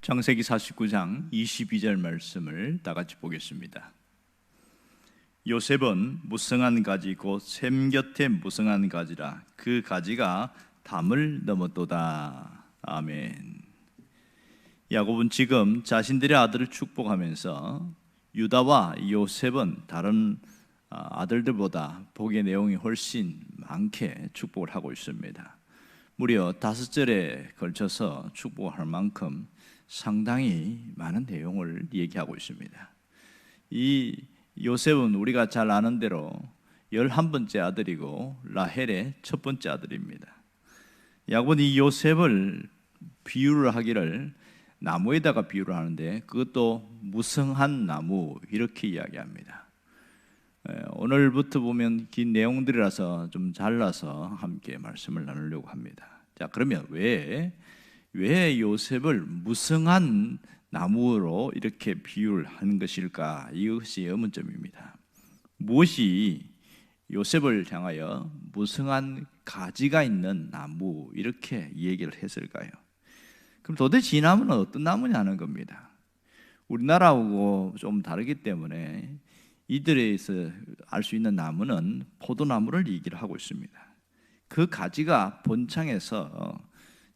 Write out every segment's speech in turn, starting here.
창세기 49장 22절 말씀을 다 같이 보겠습니다. 요셉은 무성한 가지 곧 샘 곁에 무성한 가지라 그 가지가 담을 넘었도다. 아멘. 야곱은 지금 자신들의 아들을 축복하면서 유다와 요셉은 다른 아들들보다 복의 내용이 훨씬 많게 축복을 하고 있습니다. 무려 5절에 걸쳐서 축복할 만큼 상당히 많은 내용을 얘기하고 있습니다. 이 요셉은 우리가 잘 아는 대로 11번째 아들이고 라헬의 첫 번째 아들입니다. 야곱은 이 요셉을 비유를 하기를 나무에다가 비유를 하는데 그것도 무성한 나무 이렇게 이야기합니다. 오늘부터 보면 긴 내용들이라서 좀 잘라서 함께 말씀을 나누려고 합니다. 자, 그러면 왜 요셉을 무성한 나무로 이렇게 비유를 하는 것일까? 이것이 의문점입니다. 무엇이 요셉을 향하여 무성한 가지가 있는 나무 이렇게 얘기를 했을까요? 그럼 도대체 이 나무는 어떤 나무냐는 겁니다. 우리나라하고 좀 다르기 때문에 이들에서 알 수 있는 나무는 포도나무를 얘기를 하고 있습니다. 그 가지가 본창에서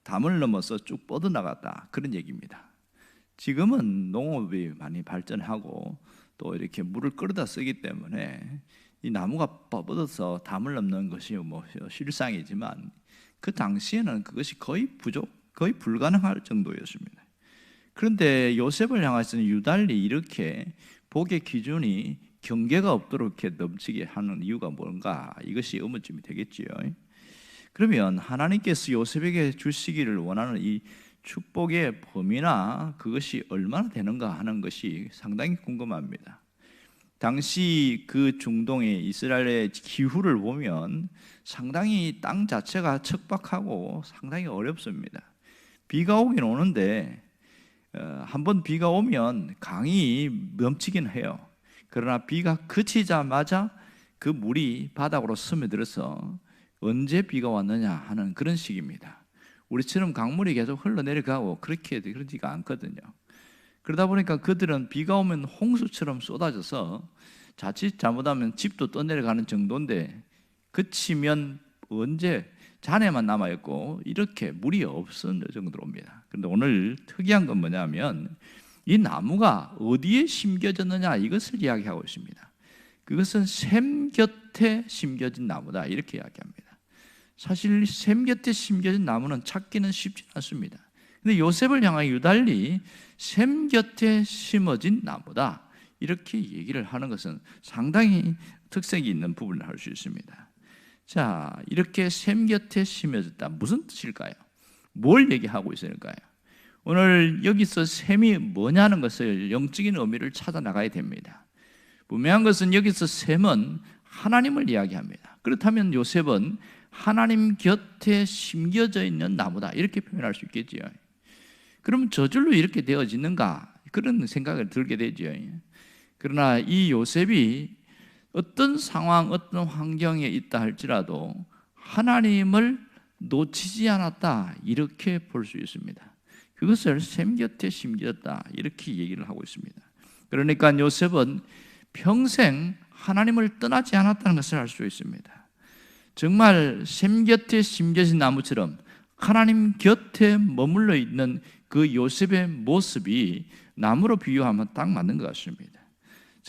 담을 넘어서 쭉 뻗어나갔다 그런 얘기입니다. 지금은 농업이 많이 발전하고 또 이렇게 물을 끌어다 쓰기 때문에 이 나무가 뻗어서 담을 넘는 것이 실상이지만 그 당시에는 그것이 거의 불가능할 정도였습니다. 그런데 요셉을 향해서는 유달리 이렇게 복의 기준이 경계가 없도록 이렇게 넘치게 하는 이유가 뭔가? 이것이 의문점이 되겠지요. 그러면 하나님께서 요셉에게 주시기를 원하는 이 축복의 범위나 그것이 얼마나 되는가 하는 것이 상당히 궁금합니다. 당시 그 중동의 이스라엘의 기후를 보면 상당히 땅 자체가 척박하고 상당히 어렵습니다. 비가 오긴 오는데 한번 비가 오면 강이 넘치긴 해요. 그러나 비가 그치자마자 그 물이 바닥으로 스며들어서 언제 비가 왔느냐 하는 그런 식입니다. 우리처럼 강물이 계속 흘러내려가고 그러지가 않거든요. 그러다 보니까 그들은 비가 오면 홍수처럼 쏟아져서 자칫 잘못하면 집도 떠내려가는 정도인데 그치면 언제 잔해만 남아있고 이렇게 물이 없을 정도로 옵니다. 그런데 오늘 특이한 건 뭐냐면 이 나무가 어디에 심겨졌느냐 이것을 이야기하고 있습니다. 그것은 샘 곁에 심겨진 나무다 이렇게 이야기합니다. 사실 샘 곁에 심겨진 나무는 찾기는 쉽지 않습니다. 근데 요셉을 향하여 유달리 샘 곁에 심어진 나무다 이렇게 얘기를 하는 것은 상당히 특색이 있는 부분을 할 수 있습니다. 자, 이렇게 샘 곁에 심어졌다 무슨 뜻일까요? 뭘 얘기하고 있을까요? 오늘 여기서 샘이 뭐냐는 것을 영적인 의미를 찾아 나가야 됩니다. 분명한 것은 여기서 샘은 하나님을 이야기합니다. 그렇다면 요셉은 하나님 곁에 심겨져 있는 나무다 이렇게 표현할 수 있겠지요. 그럼 저절로 이렇게 되어지는가 그런 생각을 들게 되죠. 그러나 이 요셉이 어떤 상황 어떤 환경에 있다 할지라도 하나님을 놓치지 않았다 이렇게 볼 수 있습니다. 그것을 샘 곁에 심겨졌다 이렇게 얘기를 하고 있습니다. 그러니까 요셉은 평생 하나님을 떠나지 않았다는 것을 알 수 있습니다. 정말 샘 곁에 심겨진 나무처럼 하나님 곁에 머물러 있는 그 요셉의 모습이 나무로 비유하면 딱 맞는 것 같습니다.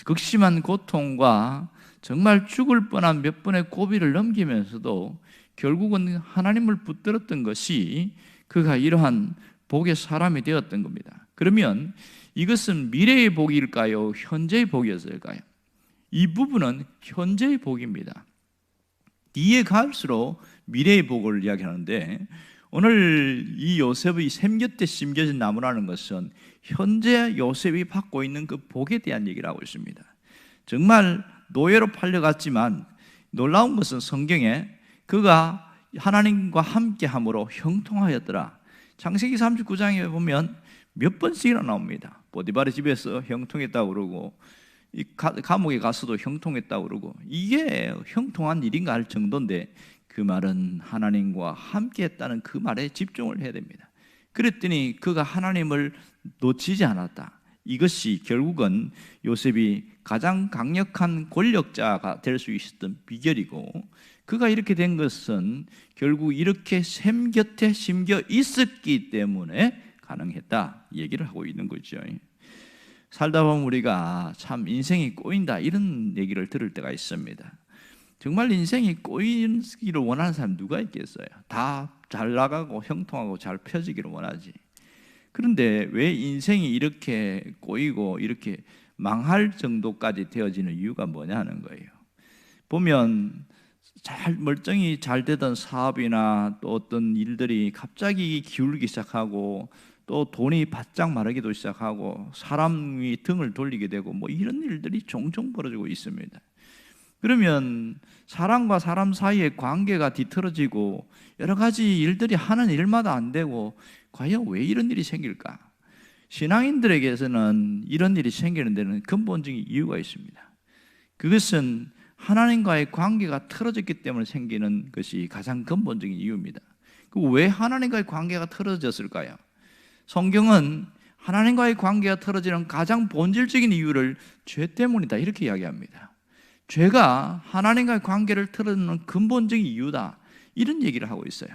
극심한 고통과 정말 죽을 뻔한 몇 번의 고비를 넘기면서도 결국은 하나님을 붙들었던 것이 그가 이러한 복의 사람이 되었던 겁니다. 그러면 이것은 미래의 복일까요? 현재의 복이었을까요? 이 부분은 현재의 복입니다. 뒤에 갈수록 미래의 복을 이야기하는데 오늘 이 요셉의 샘 곁에 심겨진 나무라는 것은 현재 요셉이 받고 있는 그 복에 대한 얘기를 하고 있습니다. 정말 노예로 팔려갔지만 놀라운 것은 성경에 그가 하나님과 함께함으로 형통하였더라. 창세기 39장에 보면 몇 번씩이나 나옵니다. 보디발의 집에서 형통했다고 그러고 이 감옥에 가서도 형통했다고 그러고 이게 형통한 일인가 할 정도인데 그 말은 하나님과 함께 했다는 그 말에 집중을 해야 됩니다. 그랬더니 그가 하나님을 놓치지 않았다. 이것이 결국은 요셉이 가장 강력한 권력자가 될 수 있었던 비결이고, 그가 이렇게 된 것은 결국 이렇게 셈 곁에 심겨 있었기 때문에 가능했다 얘기를 하고 있는 거죠. 살다 보면 우리가 참 인생이 꼬인다 이런 얘기를 들을 때가 있습니다. 정말 인생이 꼬이기를 원하는 사람 누가 있겠어요? 다 잘 나가고 형통하고 잘 펴지기를 원하지. 그런데 왜 인생이 이렇게 꼬이고 이렇게 망할 정도까지 되어지는 이유가 뭐냐는 거예요. 보면 멀쩡히 잘 되던 사업이나 또 어떤 일들이 갑자기 기울기 시작하고, 또 돈이 바짝 마르기도 시작하고, 사람이 등을 돌리게 되고, 뭐 이런 일들이 종종 벌어지고 있습니다. 그러면 사람과 사람 사이의 관계가 뒤틀어지고 여러 가지 일들이 하는 일마다 안 되고, 과연 왜 이런 일이 생길까? 신앙인들에게서는 이런 일이 생기는 데는 근본적인 이유가 있습니다. 그것은 하나님과의 관계가 틀어졌기 때문에 생기는 것이 가장 근본적인 이유입니다. 왜 하나님과의 관계가 틀어졌을까요? 성경은 하나님과의 관계가 틀어지는 가장 본질적인 이유를 죄 때문이다 이렇게 이야기합니다. 죄가 하나님과의 관계를 틀어주는 근본적인 이유다 이런 얘기를 하고 있어요.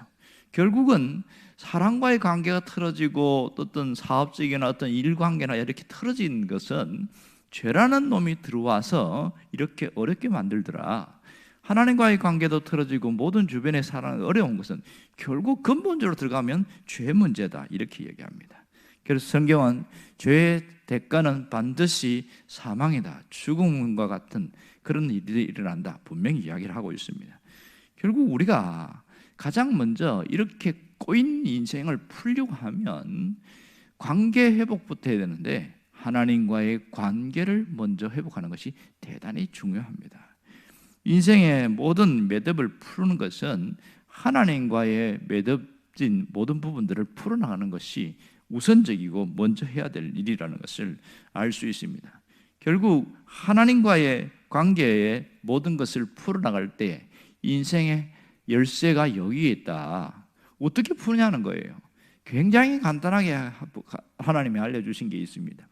결국은 사람과의 관계가 틀어지고 어떤 사업적이나 어떤 일관계나 이렇게 틀어진 것은 죄라는 놈이 들어와서 이렇게 어렵게 만들더라. 하나님과의 관계도 틀어지고 모든 주변의 사람이 어려운 것은 결국 근본적으로 들어가면 죄 문제다 이렇게 얘기합니다. 그래서 성경은 죄의 대가는 반드시 사망이다, 죽음과 같은 그런 일이 일어난다 분명히 이야기를 하고 있습니다. 결국 우리가 가장 먼저 이렇게 꼬인 인생을 풀려고 하면 관계 회복부터 해야 되는데, 하나님과의 관계를 먼저 회복하는 것이 대단히 중요합니다. 인생의 모든 매듭을 푸는 것은 하나님과의 매듭진 모든 부분들을 풀어나가는 것이 우선적이고 먼저 해야 될 일이라는 것을 알 수 있습니다. 결국 하나님과의 관계의 모든 것을 풀어나갈 때 인생의 열쇠가 여기에 있다. 어떻게 푸느냐는 거예요. 굉장히 간단하게 하나님이 알려주신 게 있습니다.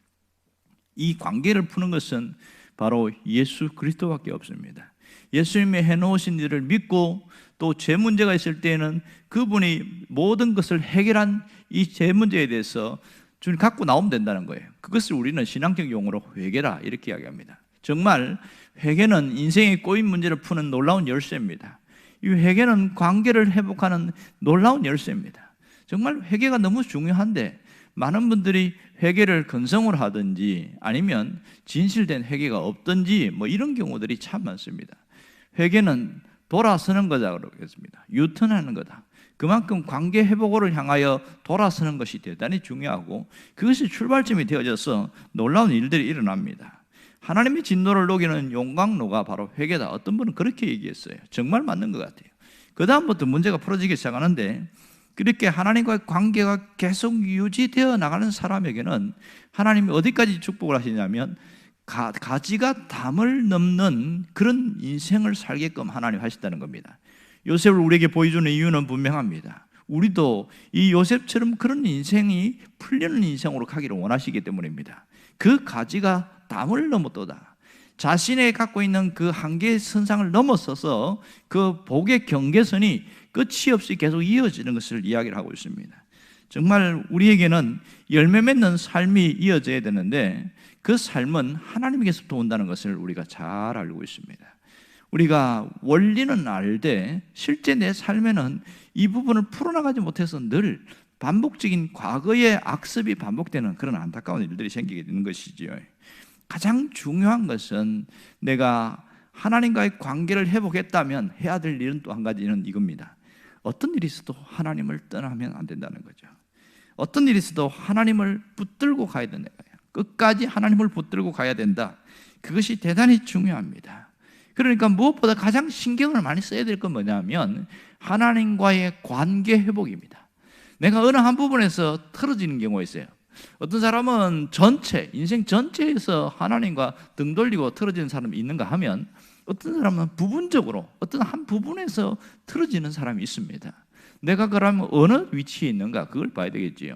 이 관계를 푸는 것은 바로 예수 그리스도밖에 없습니다. 예수님이 해놓으신 일을 믿고 또 죄 문제가 있을 때에는 그분이 모든 것을 해결한 이 죄 문제에 대해서 주님 갖고 나오면 된다는 거예요. 그것을 우리는 신앙적 용어로 회개라 이렇게 이야기합니다. 정말 회개는 인생의 꼬인 문제를 푸는 놀라운 열쇠입니다. 이 회개는 관계를 회복하는 놀라운 열쇠입니다. 정말 회개가 너무 중요한데 많은 분들이 회개를 근성으로 하든지 아니면 진실된 회개가 없든지 뭐 이런 경우들이 참 많습니다. 회개는 돌아서는 거다 그러겠습니다. 유턴하는 거다. 그만큼 관계 회복을 향하여 돌아서는 것이 대단히 중요하고, 그것이 출발점이 되어져서 놀라운 일들이 일어납니다. 하나님의 진노를 녹이는 용광로가 바로 회개다. 어떤 분은 그렇게 얘기했어요. 정말 맞는 것 같아요. 그 다음부터 문제가 풀어지기 시작하는데, 그렇게 하나님과의 관계가 계속 유지되어 나가는 사람에게는 하나님이 어디까지 축복을 하시냐면 가지가 담을 넘는 그런 인생을 살게끔 하나님이 하신다는 겁니다. 요셉을 우리에게 보여주는 이유는 분명합니다. 우리도 이 요셉처럼 그런 인생이 풀리는 인생으로 가기를 원하시기 때문입니다. 그 가지가 담을 넘었도다. 자신의 갖고 있는 그 한계의 선상을 넘어서서 그 복의 경계선이 끝이 없이 계속 이어지는 것을 이야기를 하고 있습니다. 정말 우리에게는 열매 맺는 삶이 이어져야 되는데 그 삶은 하나님께서부터 온다는 것을 우리가 잘 알고 있습니다. 우리가 원리는 알되 실제 내 삶에는 이 부분을 풀어나가지 못해서 늘 반복적인 과거의 악습이 반복되는 그런 안타까운 일들이 생기게 되는 것이지요. 가장 중요한 것은 내가 하나님과의 관계를 회복했다면 해야 될 일은 또 한 가지는 이겁니다. 어떤 일이 있어도 하나님을 떠나면 안 된다는 거죠. 어떤 일이 있어도 하나님을 붙들고 가야 된다. 끝까지 하나님을 붙들고 가야 된다. 그것이 대단히 중요합니다. 그러니까 무엇보다 가장 신경을 많이 써야 될 건 뭐냐면 하나님과의 관계 회복입니다. 내가 어느 한 부분에서 틀어지는 경우가 있어요. 어떤 사람은 인생 전체에서 하나님과 등 돌리고 틀어지는 사람이 있는가 하면 어떤 사람은 부분적으로 어떤 한 부분에서 틀어지는 사람이 있습니다. 내가 그러면 어느 위치에 있는가 그걸 봐야 되겠지요.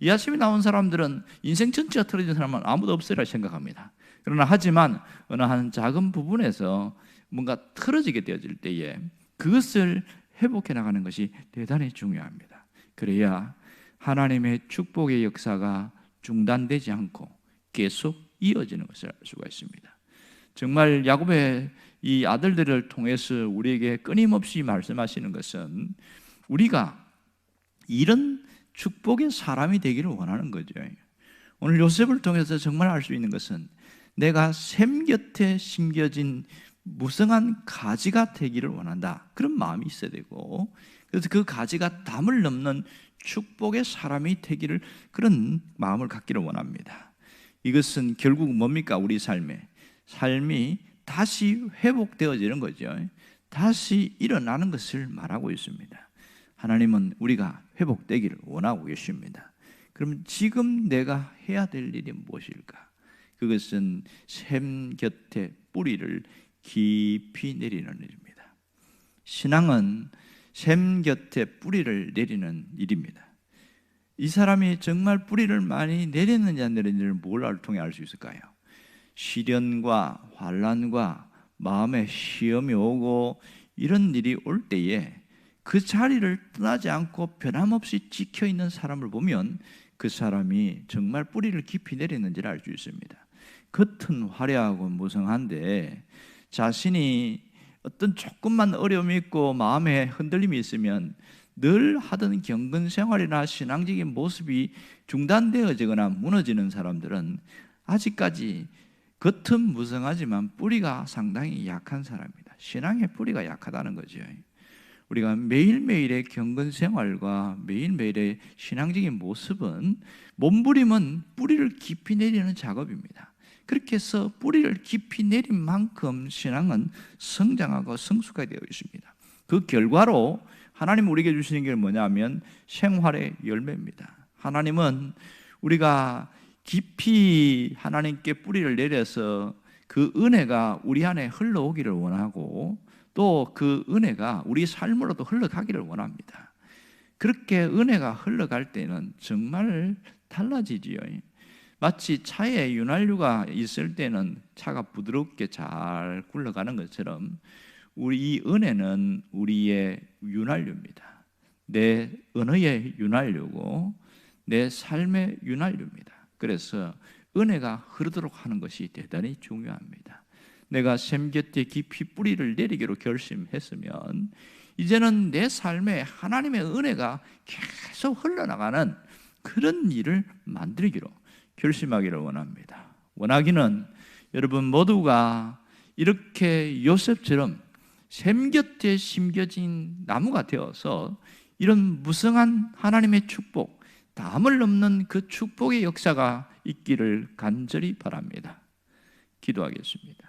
이 아침에 나온 사람들은 인생 전체가 틀어진 사람은 아무도 없으리라 생각합니다. 그러나 하지만 어느 한 작은 부분에서 뭔가 틀어지게 되어질 때에 그것을 회복해 나가는 것이 대단히 중요합니다. 그래야 하나님의 축복의 역사가 중단되지 않고 계속 이어지는 것을 알 수가 있습니다. 정말 야곱의 이 아들들을 통해서 우리에게 끊임없이 말씀하시는 것은 우리가 이런 축복의 사람이 되기를 원하는 거죠. 오늘 요셉을 통해서 정말 알 수 있는 것은 내가 샘 곁에 심겨진 무성한 가지가 되기를 원한다, 그런 마음이 있어야 되고, 그래서 그 가지가 담을 넘는 축복의 사람이 되기를, 그런 마음을 갖기를 원합니다. 이것은 결국 뭡니까? 우리 삶이 다시 회복되어지는 거죠. 다시 일어나는 것을 말하고 있습니다. 하나님은 우리가 회복되기를 원하고 계십니다. 그럼 지금 내가 해야 될 일이 무엇일까? 그것은 샘 곁에 뿌리를 깊이 내리는 일입니다. 신앙은 샘 곁에 뿌리를 내리는 일입니다. 이 사람이 정말 뿌리를 많이 내렸는지 안 내렸는지를 뭘 통해 알 수 있을까요? 시련과 환난과 마음의 시험이 오고 이런 일이 올 때에 그 자리를 떠나지 않고 변함없이 지켜 있는 사람을 보면 그 사람이 정말 뿌리를 깊이 내렸는지를 알 수 있습니다. 겉은 화려하고 무성한데 자신이 어떤 조금만 어려움이 있고 마음에 흔들림이 있으면 늘 하던 경건 생활이나 신앙적인 모습이 중단되어지거나 무너지는 사람들은 아직까지 겉은 무성하지만 뿌리가 상당히 약한 사람입니다. 신앙의 뿌리가 약하다는 거죠. 우리가 매일매일의 경건 생활과 매일매일의 신앙적인 모습은, 몸부림은 뿌리를 깊이 내리는 작업입니다. 그렇게 해서 뿌리를 깊이 내린 만큼 신앙은 성장하고 성숙하게 되어 있습니다. 그 결과로 하나님 우리에게 주시는 게 뭐냐면 생활의 열매입니다. 하나님은 우리가 깊이 하나님께 뿌리를 내려서 그 은혜가 우리 안에 흘러오기를 원하고, 또 그 은혜가 우리 삶으로도 흘러가기를 원합니다. 그렇게 은혜가 흘러갈 때는 정말 달라지지요. 마치 차에 윤활유가 있을 때는 차가 부드럽게 잘 굴러가는 것처럼 우리 이 은혜는 우리의 윤활유입니다. 내 언어의 윤활유고 내 삶의 윤활유입니다. 그래서 은혜가 흐르도록 하는 것이 대단히 중요합니다. 내가 샘 곁에 깊이 뿌리를 내리기로 결심했으면 이제는 내 삶에 하나님의 은혜가 계속 흘러나가는 그런 일을 만들기로 결심하기를 원합니다. 원하기는 여러분 모두가 이렇게 요셉처럼 샘 곁에 심겨진 나무가 되어서 이런 무성한 하나님의 축복, 담을 넘는 그 축복의 역사가 있기를 간절히 바랍니다. 기도하겠습니다.